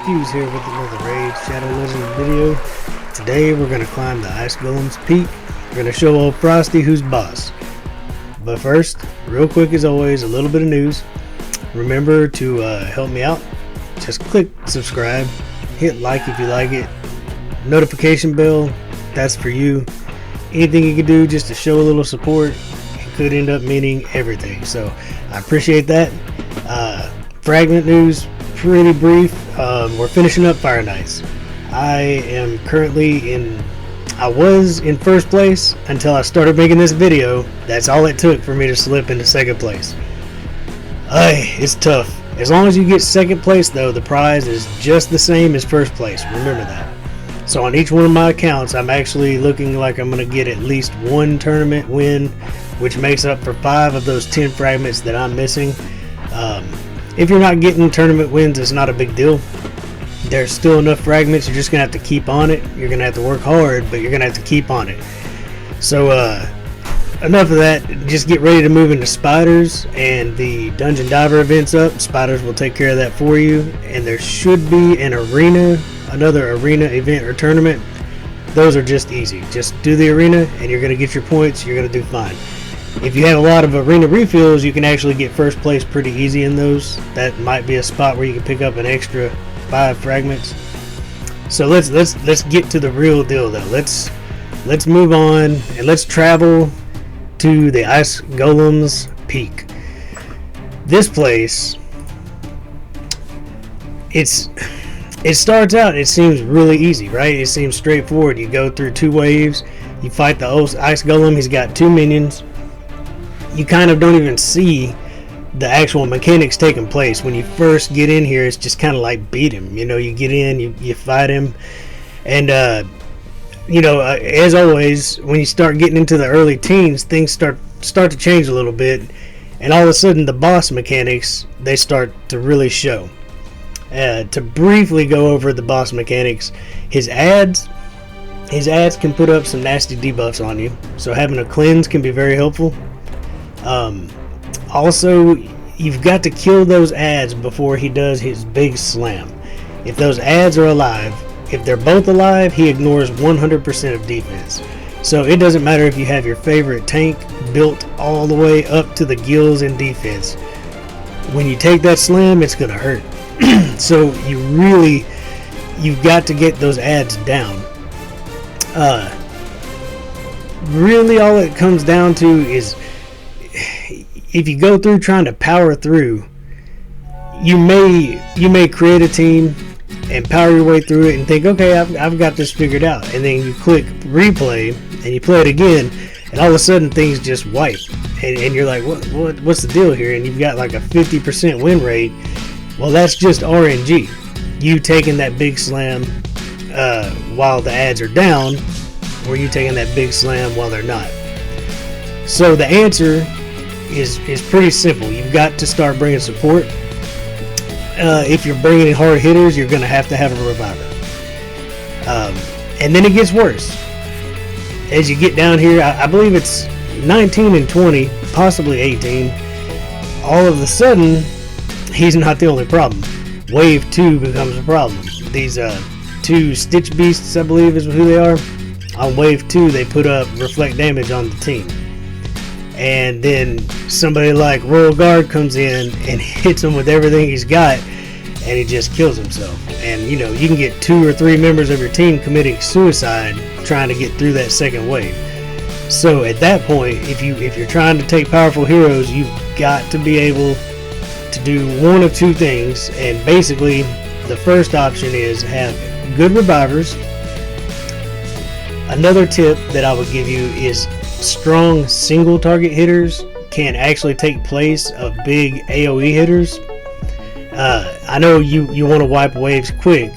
Fuse here with another Raid Shadow Legends video. Today we're going to climb the Ice Golem's peak. We're going to show old Frosty who's boss. But first, real quick as always, a little bit of news. Remember to help me out. Just click subscribe, hit like if you like it, notification bell, that's for you. Anything you can do just to show a little support, it could end up meaning everything. So I appreciate that. Fragment news, pretty brief. We're finishing up Fire Nights. I was in first place until I started making this video. That's all it took for me to slip into second place. It's tough. As long as you get second place though, the prize is just the same as first place. Remember that. So on each one of my accounts, I'm actually looking like I'm going to get at least one tournament win, which makes up for 5 of those 10 fragments that I'm missing. If you're not getting tournament wins, it's not a big deal. There's still enough fragments. You're just gonna have to keep on it. You're gonna have to work hard, but you're gonna have to keep on it. So enough of that. Just get ready to move into spiders and the dungeon diver events up. Spiders will take care of that for you, and there should be an another arena event or tournament. Those are just easy. Just do the arena and you're gonna get your points. You're gonna do fine. If you have a lot of arena refills, you can actually get first place pretty easy in those. That might be a spot where you can pick up an extra 5 fragments. So let's get to the real deal though. Let's move on and let's travel to the Ice Golem's peak. This place, it starts out, it seems really easy, right? It seems straightforward. You go through 2 waves, you fight the Ice Golem. He's got 2 minions. You kind of don't even see the actual mechanics taking place. When you first get in here, it's just kind of like beat him. You know, you get in, you fight him, and as always, when you start getting into the early teens, things start to change a little bit, and all of a sudden the boss mechanics, they start to really show. To briefly go over the boss mechanics, his ads can put up some nasty debuffs on you, so having a cleanse can be very helpful. Also, you've got to kill those ads before he does his big slam. If those ads are alive, if they're both alive, he ignores 100% of defense. So it doesn't matter if you have your favorite tank built all the way up to the gills in defense. When you take that slam, it's gonna hurt. So you've got to get those ads down. Really all it comes down to is, if you go through trying to power through, you may create a team and power your way through it and think, okay, I've got this figured out, and then you click replay and you play it again, and all of a sudden things just wipe, and you're like, what's the deal here? And you've got like a 50% win rate. Well, that's just RNG. You taking that big slam while the ads are down, or you taking that big slam while they're not. So the answer is pretty simple. You've got to start bringing support. If you're bringing in hard hitters, you're going to have a reviver. And then it gets worse. As you get down here, I believe it's 19 and 20, possibly 18. All of a sudden, he's not the only problem. Wave 2 becomes a problem. These 2 Stitch Beasts, I believe is who they are. On Wave 2, they put up reflect damage on the team. And then somebody like Royal Guard comes in and hits him with everything he's got, and he just kills himself. And you can get 2 or 3 members of your team committing suicide trying to get through that second wave. So at that point, if you're trying to take powerful heroes, you've got to be able to do one of 2 things. And basically, the first option is have good revivers. Another tip that I would give you is strong single target hitters can actually take place of big AoE hitters. I know you want to wipe waves quick,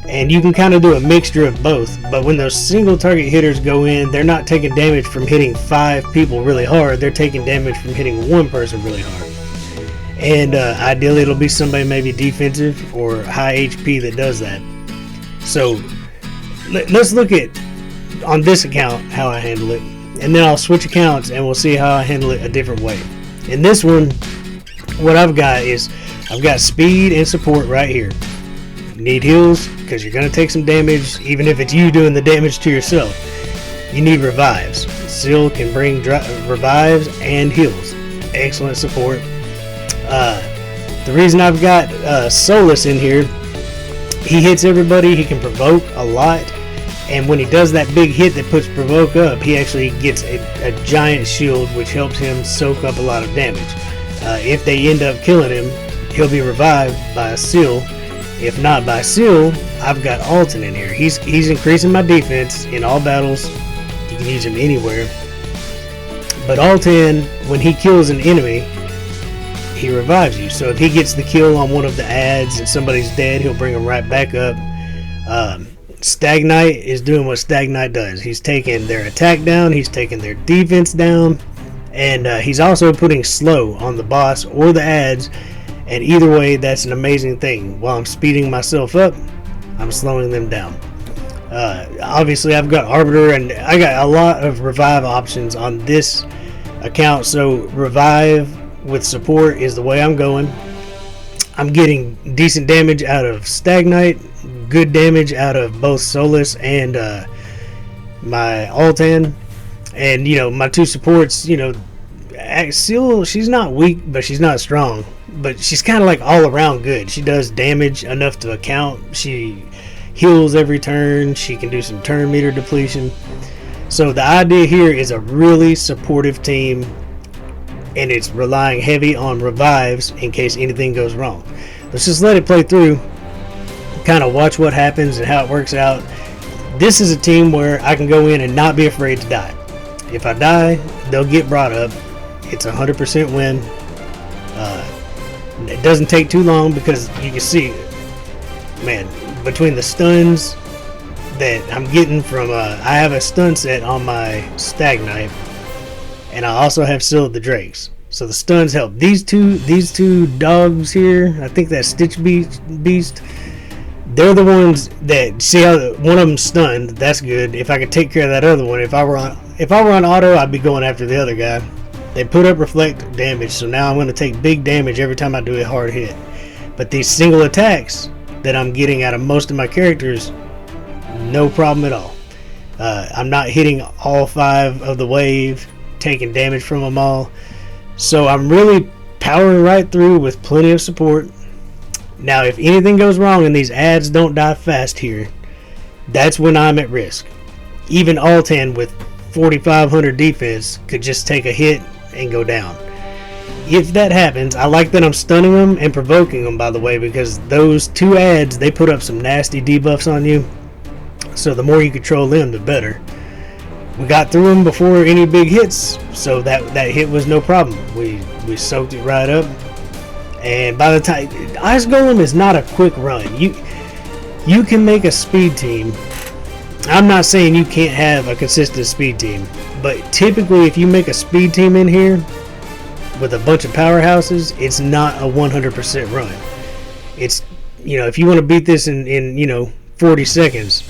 and you can kind of do a mixture of both, but when those single target hitters go in, they're not taking damage from hitting 5 people really hard, they're taking damage from hitting 1 person really hard. And ideally it'll be somebody maybe defensive or high HP that does that. So let's look at, on this account, how I handle it, and then I'll switch accounts and we'll see how I handle it a different way. In this one, what I've got is I've got speed and support right here. You need heals because you're going to take some damage, even if it's you doing the damage to yourself. You need revives. Seal can bring revives and heals. Excellent support. The reason I've got Solus in here, he hits everybody. He can provoke a lot, and when he does that big hit that puts provoke up, he actually gets a giant shield, which helps him soak up a lot of damage. If they end up killing him, he'll be revived by a Seal. If not by Seal, I've got Alton in here. He's increasing my defense in all battles. You can use him anywhere. But Alton, when he kills an enemy, he revives you. So if he gets the kill on one of the ads and somebody's dead, he'll bring them right back up. Stagnite is doing what Stagnite does. He's taking their attack down, he's taking their defense down, and he's also putting slow on the boss or the ads. And either way, that's an amazing thing. While I'm speeding myself up, I'm slowing them down. Obviously, I've got Arbiter, and I got a lot of revive options on this account. So revive with support is the way I'm going. I'm getting decent damage out of Stagnite, good damage out of both Solus and my Altan. And, you know, my two supports, Seal, she's not weak, but she's not strong. But she's kind of like all around good. She does damage enough to account. She heals every turn. She can do some turn meter depletion. So the idea here is a really supportive team, and it's relying heavy on revives in case anything goes wrong. Let's just let it play through, kind of watch what happens and how it works out. This is a team where I can go in and not be afraid to die. If I die, they'll get brought up. It's a 100% win. It doesn't take too long because you can see, man, between the stuns that I'm getting from, I have a stun set on my Stagnite, and I also have Seal of the Drakes. So the stuns help. These two dogs here, I think that Stitch Beast, they're the ones that, see how one of them's stunned. That's good. If I could take care of that other one, if I were on auto, I'd be going after the other guy. They put up reflect damage, so now I'm going to take big damage every time I do a hard hit. But these single attacks that I'm getting out of most of my characters, no problem at all. I'm not hitting all 5 of the wave, taking damage from them all. So I'm really powering right through with plenty of support. Now, if anything goes wrong and these ads don't die fast here, that's when I'm at risk. Even Altan with 4,500 defense could just take a hit and go down. If that happens, I like that I'm stunning them and provoking them, by the way, because those 2 ads, they put up some nasty debuffs on you. So the more you control them, the better. We got through them before any big hits, so that hit was no problem. We soaked it right up. And by the time, Ice Golem is not a quick run. You can make a speed team. I'm not saying you can't have a consistent speed team, but typically if you make a speed team in here with a bunch of powerhouses, it's not a 100% run. It's, if you want to beat this in 40 seconds,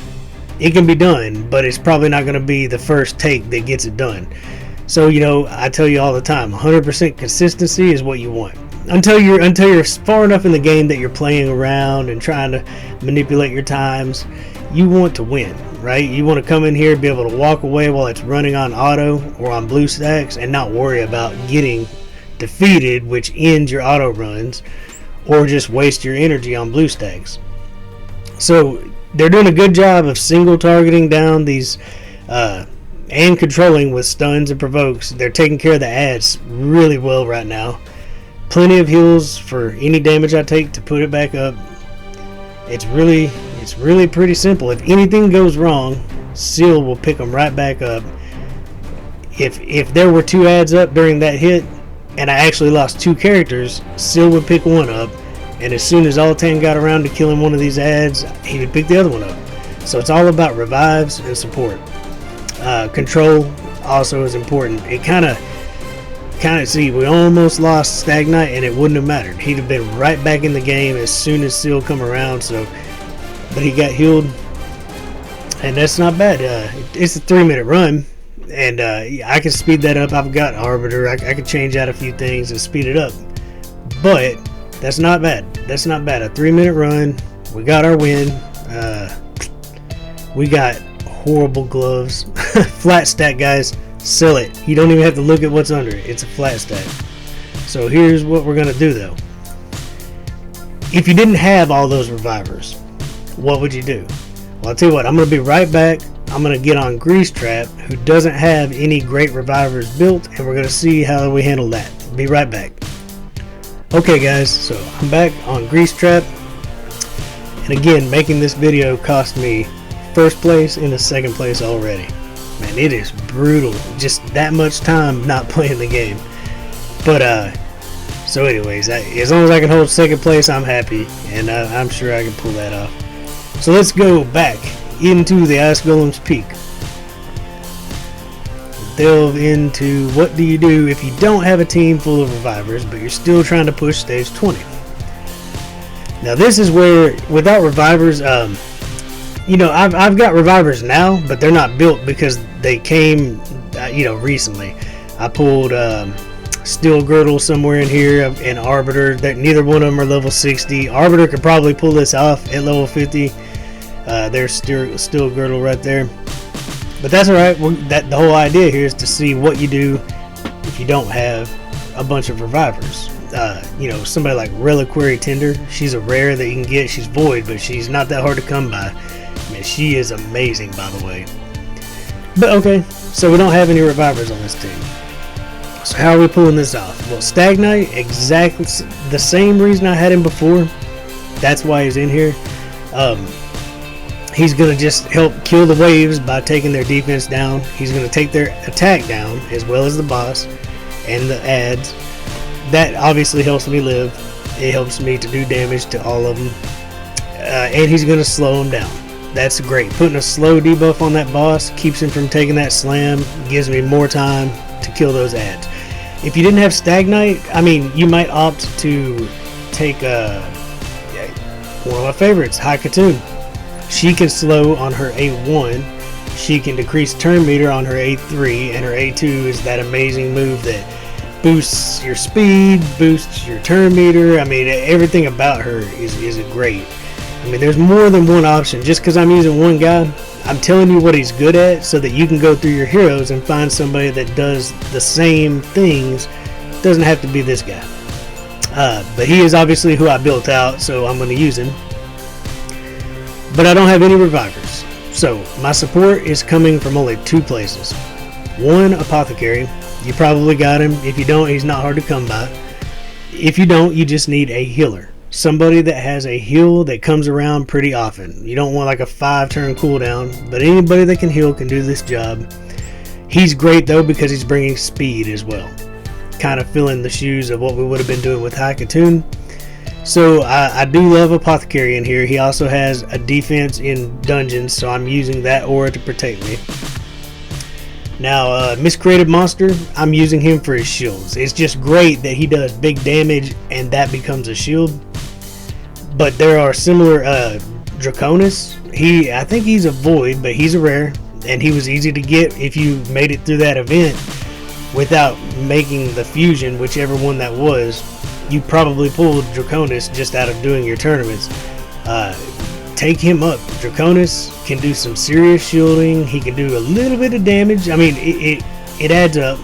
it can be done, but it's probably not going to be the first take that gets it done. So, I tell you all the time, 100% consistency is what you want. Until you're far enough in the game that you're playing around and trying to manipulate your times, you want to win, right? You want to come in here, be able to walk away while it's running on auto or on blue stacks and not worry about getting defeated, which ends your auto runs, or just waste your energy on blue stacks. So they're doing a good job of single targeting down these and controlling with stuns and provokes. They're taking care of the ads really well right now. Plenty of heals for any damage I take to put it back up. It's really pretty simple. If anything goes wrong, Seal will pick them right back up. If there were 2 ads up during that hit and I actually lost 2 characters, Seal would pick one up, and as soon as Altan got around to killing one of these ads, he would pick the other one up. So it's all about revives and support. Control also is important. It kind of see, we almost lost Stagnite and it wouldn't have mattered. He'd have been right back in the game as soon as Seal come around. But he got healed, and that's not bad. It's a 3-minute run, and I can speed that up. I've got Arbiter. I can change out a few things and speed it up, but that's not bad. A 3-minute run, We got our win. We got horrible gloves. Flat stack, guys. Sell it. You don't even have to look at what's under it. It's a flat stack. So here's what we're going to do, though. If you didn't have all those revivers, what would you do? Well, I'll tell you what. I'm going to be right back. I'm going to get on Grease Trap, who doesn't have any great revivers built, and we're going to see how we handle that. Be right back. Okay, guys. So I'm back on Grease Trap. And again, making this video cost me first place into second place already. Man, it is brutal. Just that much time not playing the game. But so anyways, as long as I can hold second place, I'm happy, and I'm sure I can pull that off. So let's go back into the Ice Golem's Peak. Delve into what do you do if you don't have a team full of revivers, but you're still trying to push stage 20. Now this is where, without revivers, you know, I've got revivers now, but they're not built because they came, you know, recently. I pulled Steel Girdle somewhere in here and Arbiter. That neither one of them are level 60. Arbiter could probably pull this off at level 50. There's Steel Girdle right there. But that's alright. The whole idea here is to see what you do if you don't have a bunch of revivers. You know, somebody like Reliquary Tender. She's a rare that you can get. She's void, but she's not that hard to come by. Man, she is amazing, by the way. But okay, so we don't have any revivers on this team. So how are we pulling this off? Well, Stagnite, exactly the same reason I had him before. That's why he's in here. He's going to just help kill the waves by taking their defense down. He's going to take their attack down, as well as the boss and the adds. That obviously helps me live. It helps me to do damage to all of them. And he's going to slow them down. That's great. Putting a slow debuff on that boss keeps him from taking that slam, gives me more time to kill those adds. If you didn't have Stagnite, I mean, you might opt to take one of my favorites, Haikatoon. She can slow on her A1. She can decrease turn meter on her A3, and her A2 is that amazing move that boosts your speed, boosts your turn meter. I mean, everything about her is great. I mean, there's more than one option. Just because I'm using one guy, I'm telling you what he's good at so that you can go through your heroes and find somebody that does the same things. Doesn't have to be this guy. But he is obviously who I built out, so I'm going to use him. But I don't have any revivers. So my support is coming from only two places. One, Apothecary. You probably got him. If you don't, he's not hard to come by. If you don't, you just need a healer. Somebody that has a heal that comes around pretty often. You don't want like a 5-turn cooldown, but anybody that can heal can do this job. He's great though because he's bringing speed as well. Kind of filling the shoes of what we would have been doing with Haikatoon. So I do love Apothecary in here. He also has a defense in dungeons, so I'm using that aura to protect me. Now, Miscreated Monster, I'm using him for his shields. It's just great that he does big damage and that becomes a shield. But there are similar Draconis. I think he's a void, but he's a rare, and he was easy to get if you made it through that event without making the fusion, whichever one that was. You probably pulled Draconis just out of doing your tournaments. Take him up. Draconis can do some serious shielding. He can do a little bit of damage. I mean, it adds up.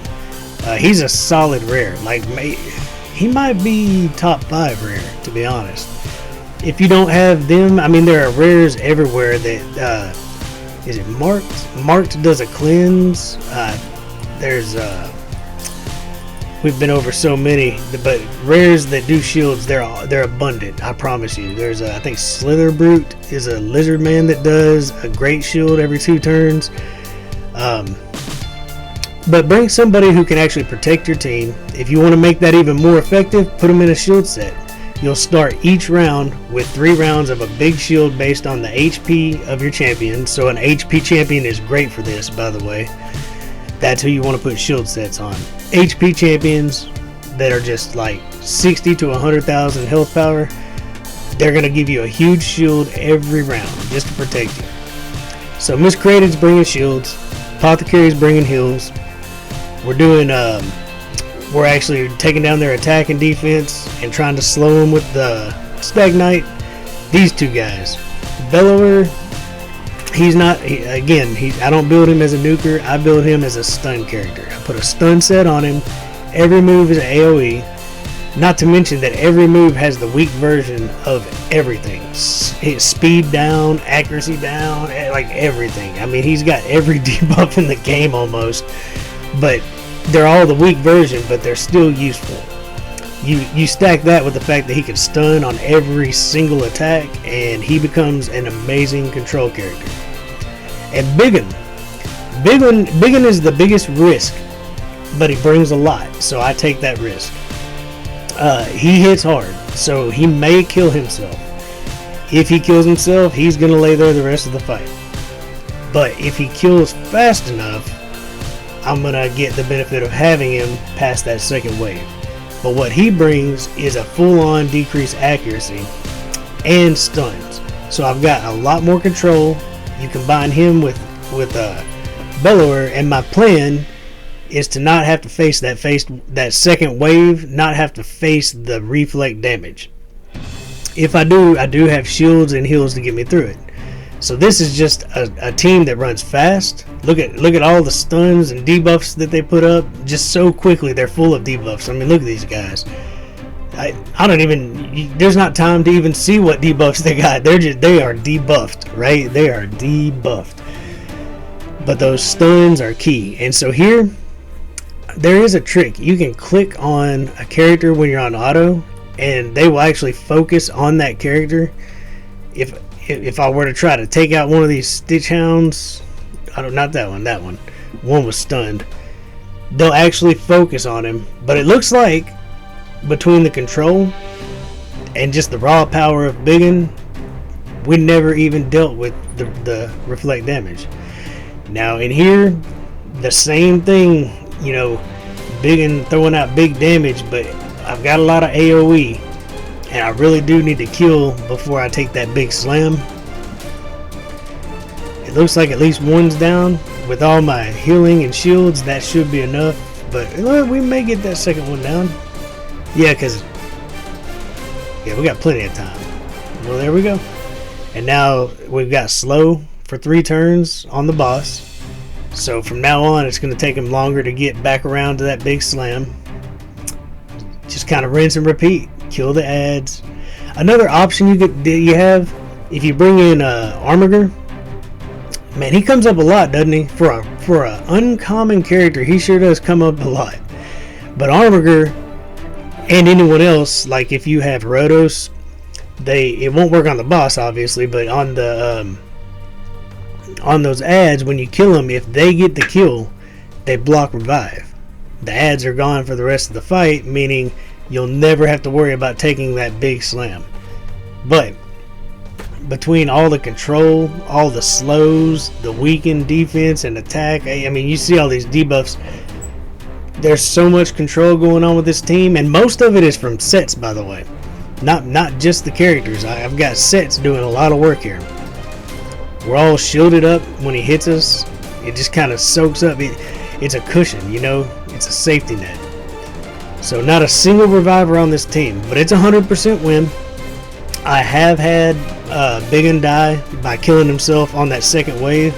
He's a solid rare. Like, he might be top 5 rare, to be honest. If you don't have them, I mean, there are rares everywhere that, is it Marked? Marked does a cleanse. We've been over so many, but rares that do shields, they're abundant. I promise you. There's I think Slither Brute is a lizard man that does a great shield every 2 turns. But bring somebody who can actually protect your team. If you want to make that even more effective, put them in a shield set. You'll start each round with 3 rounds of a big shield based on the HP of your champion. So an HP champion is great for this, by the way. That's who you want to put shield sets on. HP champions that are just like 60 to 100,000 health power, they're going to give you a huge shield every round just to protect you. So Miscreated's bringing shields, Apothecary's bringing heals. We're actually taking down their attack and defense and trying to slow them with the Stagnite. these two guys. Bellower, he's not, I don't build him as a nuker, I build him as a stun character. I put a stun set on him, every move is an AoE, not to mention that every move has the weak version of everything. Speed down, accuracy down, like everything. I mean, he's got every debuff in the game almost, but they're all the weak version, but they're still useful. You stack that with the fact that he can stun on every single attack, and he becomes an amazing control character. And Biggin is the biggest risk, but he brings a lot, so I take that risk. He hits hard, so he may kill himself. If he kills himself, he's going to lay there the rest of the fight. But if he kills fast enough, I'm going to get the benefit of having him past that second wave. But what he brings is a full-on decreased accuracy and stuns. So I've got a lot more control. You combine him with Bellower, and my plan is to not have to face that second wave, not have to face the reflect damage. If I do have shields and heals to get me through it. So this is just a team that runs fast. Look at all the stuns and debuffs that they put up just so quickly. They're full of debuffs. I mean, look at these guys. I don't even, there's not time to even see what debuffs they got. They are debuffed, right? They are debuffed. But those stuns are key. And so here, there is a trick. You can click on a character when you're on auto, and they will actually focus on that character. If I were to try to take out one of these Stitch Hounds, not that one was stunned, they'll actually focus on him. But it looks like between the control and just the raw power of Biggin, we never even dealt with the reflect damage. Now in here, the same thing, you know, Biggin throwing out big damage, but I've got a lot of AoE, and I really do need to kill before I take that big slam. It looks like at least one's down. With all my healing and shields, that should be enough, but we may get that second one down. Yeah, we got plenty of time. Well, there we go. And now we've got slow for 3 turns on the boss. So from now on, it's going to take him longer to get back around to that big slam. Just kind of rinse and repeat. Kill the ads. Another option you have, if you bring in Armiger, man, he comes up a lot, doesn't he? For a uncommon character, he sure does come up a lot. But Armiger and anyone else, like if you have Rotos, it won't work on the boss, obviously, but on the on those ads, when you kill them, if they get the kill, they block revive. The ads are gone for the rest of the fight, meaning you'll never have to worry about taking that big slam. But between all the control, all the slows, the weakened defense and attack, I mean, you see all these debuffs. There's so much control going on with this team, and most of it is from sets, by the way. Not just the characters. I've got sets doing a lot of work here. We're all shielded up when he hits us. It just kind of soaks up. It's a cushion, you know. It's a safety net. So not a single reviver on this team, but it's 100% win. I have had Biggin die by killing himself on that second wave,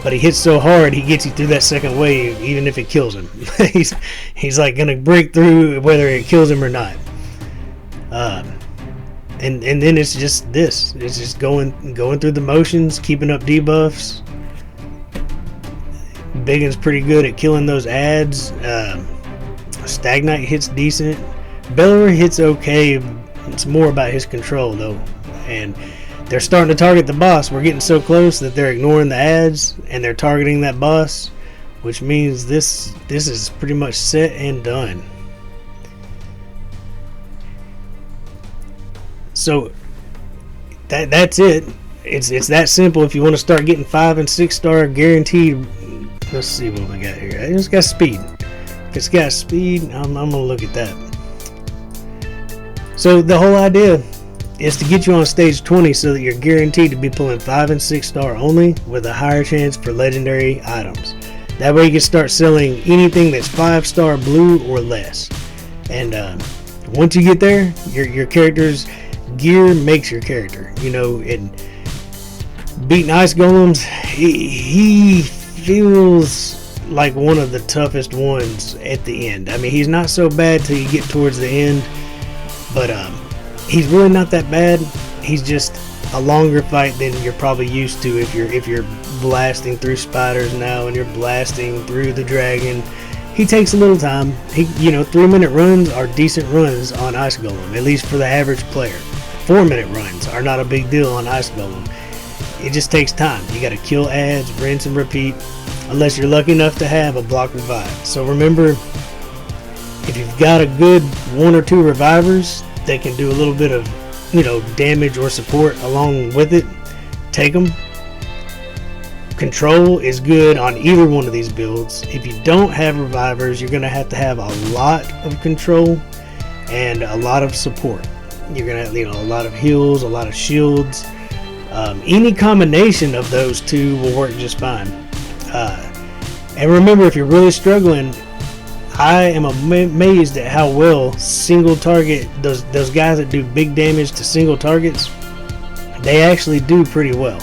but he hits so hard he gets you through that second wave even if it kills him. he's like gonna break through whether it kills him or not. And then it's just this. It's just going through the motions, keeping up debuffs. Biggin's pretty good at killing those ads. Stagnite hits decent. Bellower hits okay. It's more about his control though. And they're starting to target the boss. We're getting so close that they're ignoring the ads and they're targeting that boss, which means this is pretty much set and done. So that's it. It's that simple. If you want to start getting 5 and 6 star guaranteed, let's see what we got here. It's got speed. If it's got speed, I'm gonna look at that. So the whole idea is to get you on stage 20 so that you're guaranteed to be pulling 5 and 6 star only with a higher chance for legendary items. That way you can start selling anything that's 5 star blue or less. And once you get there, your character's gear makes your character, you know. And beating ice golems, he feels like one of the toughest ones at the end. I mean, he's not so bad till you get towards the end, but he's really not that bad. He's just a longer fight than you're probably used to if you're blasting through spiders now and you're blasting through the dragon. He takes a little time. 3-minute runs are decent runs on Ice Golem, at least for the average player. 4-minute runs are not a big deal on Ice Golem. It just takes time. You got to kill ads, rinse and repeat, unless you're lucky enough to have a block revive. So remember, if you've got a good 1 or 2 revivers that can do a little bit of damage or support along with it, take them. Control is good on either one of these builds. If you don't have revivers, you're going to have a lot of control and a lot of support. You're going to have a lot of heals, a lot of shields. Any combination of those two will work just fine. And remember, if you're really struggling, I am amazed at how well single target, those guys that do big damage to single targets, they actually do pretty well.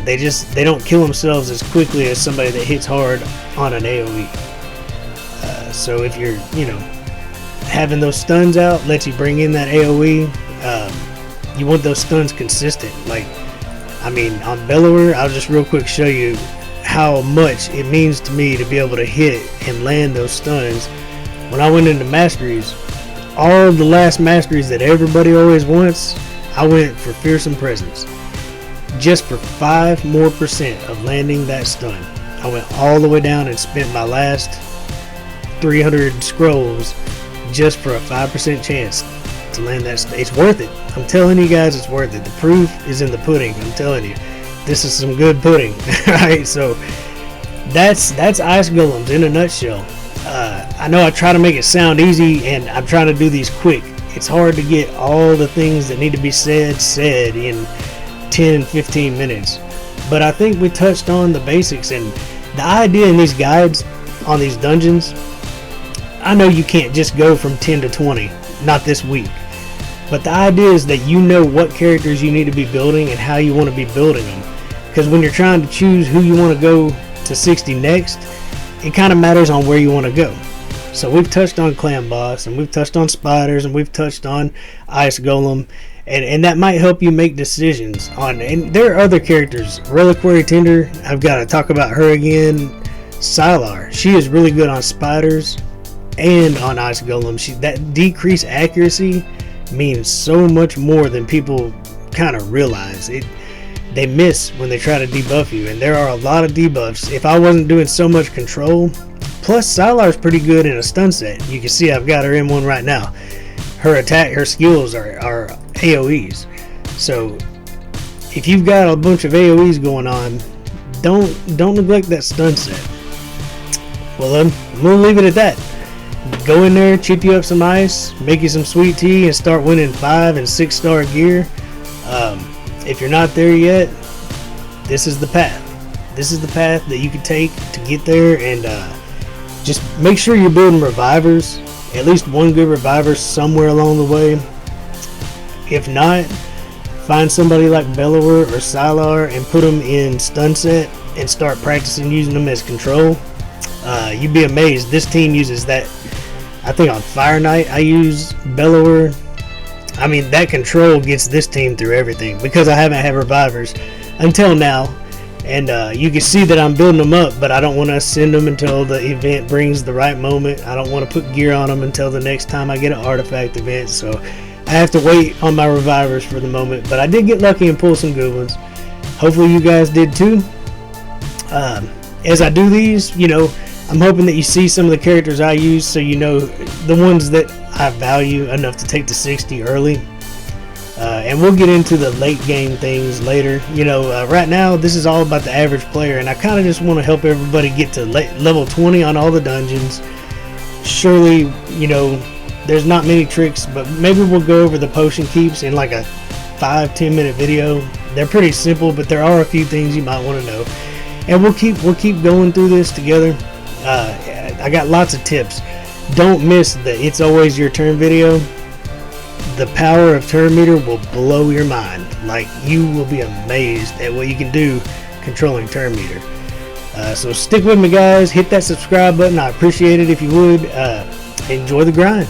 They don't kill themselves as quickly as somebody that hits hard on an AoE. So if you're having those stuns out, lets you bring in that AoE. You want those stuns consistent. On Bellower, I'll just real quick show you how much it means to me to be able to hit and land those stuns. When I went into masteries, all the last masteries that everybody always wants, I went for Fearsome Presence. Just for 5% more of landing that stun. I went all the way down and spent my last 300 scrolls just for a 5% chance to land that stun. It's worth it. I'm telling you guys, it's worth it. The proof is in the pudding. I'm telling you. This is some good pudding. Alright, so that's Ice Golems in a nutshell. I know I try to make it sound easy, and I'm trying to do these quick. It's hard to get all the things that need to be said in 10-15 minutes, but I think we touched on the basics. And the idea in these guides on these dungeons, I know you can't just go from 10 to 20, not this week, but the idea is that you know what characters you need to be building and how you want to be building them, because when you're trying to choose who you want to go to 60 next, it kind of matters on where you want to go. So we've touched on Clan Boss, and we've touched on Spiders, and we've touched on Ice Golem, and that might help you make decisions on. And there are other characters. Reliquary Tender, I've got to talk about her again. Sylar, she is really good on Spiders and on Ice Golem. That decreased accuracy means so much more than people kind of realize. They miss when they try to debuff you, and there are a lot of debuffs. If I wasn't doing so much control, plus Sylar's pretty good in a stun set. You can see I've got her in one right now. Her attack, her skills are AoEs. So if you've got a bunch of AoEs going on, don't neglect that stun set. Well, I'm gonna leave it at that. Go in there, chip you up some ice, make you some sweet tea, and start winning 5 and 6 star gear. If you're not there yet, this is the path. This is the path that you can take to get there, and just make sure you're building revivers. At least one good reviver somewhere along the way. If not, find somebody like Bellower or Sylar and put them in stun set and start practicing using them as control. You'd be amazed. This team uses that. I think on Fire Knight I use Bellower. I mean, that control gets this team through everything because I haven't had revivers until now. And you can see that I'm building them up, but I don't want to send them until the event brings the right moment. I don't want to put gear on them until the next time I get an artifact event. So I have to wait on my revivers for the moment. But I did get lucky and pull some good ones. Hopefully you guys did too. As I do these, I'm hoping that you see some of the characters I use, so you know the ones that I value enough to take to 60 early. And we'll get into the late game things later. Right now this is all about the average player, and I kind of just want to help everybody get to level 20 on all the dungeons. Surely, there's not many tricks, but maybe we'll go over the potion keeps in like a 5-10 minute video. They're pretty simple, but there are a few things you might want to know, and we'll keep going through this together. I got lots of tips. Don't miss the It's Always Your Turn video. the power of turn meter will blow your mind. Like, you will be amazed at what you can do controlling turn meter. So stick with me, guys. Hit that subscribe button. I appreciate it if you would. Enjoy the grind.